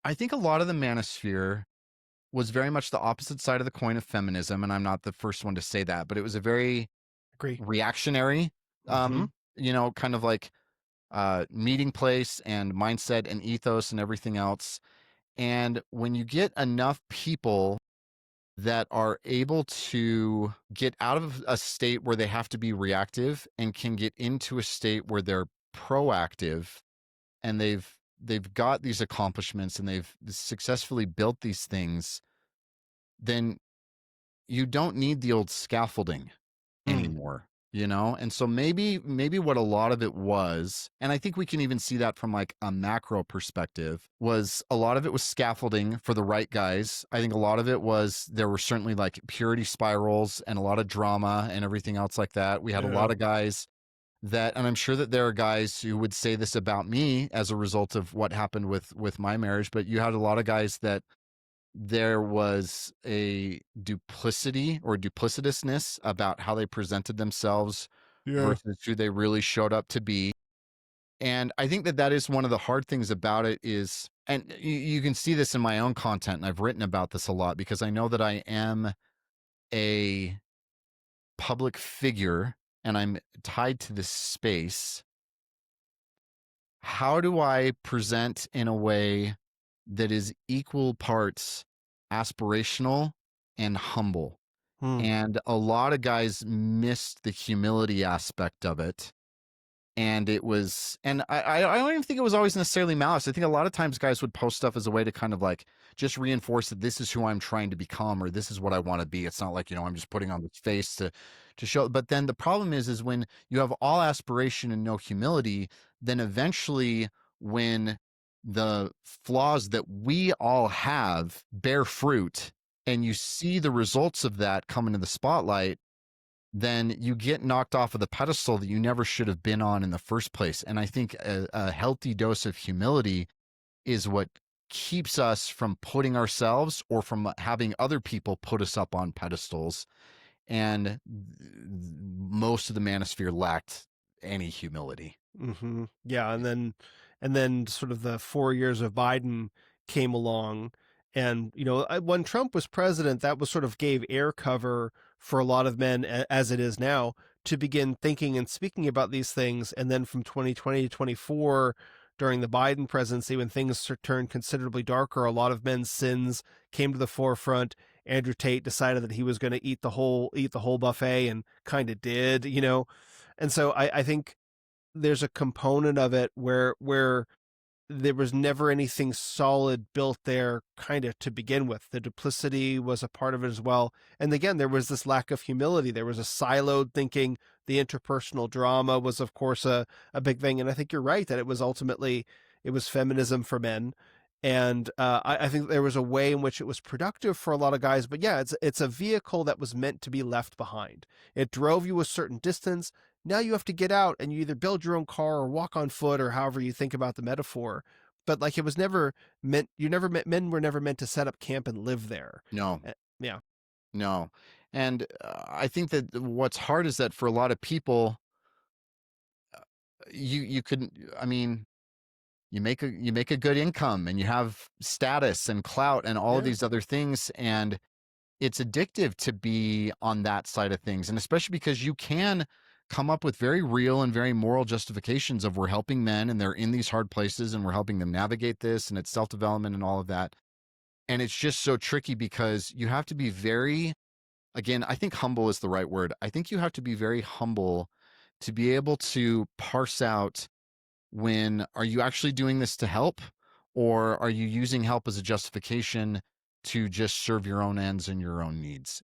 I think a lot of the manosphere was very much the opposite side of the coin of feminism, and I'm not the first one to say that, but it was a very Agree. reactionary, Mm-hmm. kind of like meeting place and mindset and ethos and everything else. And when you get enough people that are able to get out of a state where they have to be reactive and can get into a state where they're proactive, and they've got these accomplishments and they've successfully built these things, then you don't need the old scaffolding Mm. anymore, you know? And so maybe what a lot of it was, and I think we can even see that from like a macro perspective, was a lot of it was scaffolding for the right guys. I think a lot of it was there were certainly like purity spirals and a lot of drama and everything else like that. We had a Yeah. lot of guys that, and I'm sure that there are guys who would say this about me as a result of what happened with my marriage, but you had a lot of guys that there was a duplicity or duplicitousness about how they presented themselves Yeah. versus who they really showed up to be. And I think that that is one of the hard things about it is, and you can see this in my own content, and I've written about this a lot because I know that I am a public figure and I'm tied to this space. How do I present in a way that is equal parts aspirational and humble? Mm. And a lot of guys missed the humility aspect of it. And it was, and I don't even think it was always necessarily malice. I think a lot of times guys would post stuff as a way to kind of like just reinforce that this is who I'm trying to become or this is what I want to be. It's not like, I'm just putting on this face to show. But then the problem is when you have all aspiration and no humility, then eventually when the flaws that we all have bear fruit and you see the results of that come into the spotlight, then you get knocked off of the pedestal that you never should have been on in the first place. And I think a healthy dose of humility is what keeps us from putting ourselves or from having other people put us up on pedestals. And most of the manosphere lacked any humility. Mm-hmm. Yeah, and then sort of the 4 years of Biden came along, and when Trump was president, that was sort of gave air cover for a lot of men, as it is now, to begin thinking and speaking about these things. And then from 2020 to 24, during the Biden presidency, when things turned considerably darker, a lot of men's sins came to the forefront. Andrew Tate decided that he was going to eat the whole buffet, and kind of did. And so I think there's a component of it where there was never anything solid built there kind of to begin with. The duplicity was a part of it as well. And again, there was this lack of humility. There was a siloed thinking. The interpersonal drama was, of course, a big thing. And I think you're right that it was feminism for men. And I think there was a way in which it was productive for a lot of guys. But yeah, it's a vehicle that was meant to be left behind. It drove you a certain distance. Now you have to get out and you either build your own car or walk on foot, or however you think about the metaphor. But like, it was never meant, men were never meant to set up camp and live there. No, Yeah. no. And I think that what's hard is that for a lot of people, you couldn't, I mean, you make a good income and you have status and clout and all of Yeah. these other things, and it's addictive to be on that side of things, and especially because you can come up with very real and very moral justifications of we're helping men and they're in these hard places and we're helping them navigate this and it's self-development and all of that. And it's just so tricky because you have to be very, again, I think humble is the right word. I think you have to be very humble to be able to parse out, when are you actually doing this to help, or are you using help as a justification to just serve your own ends and your own needs?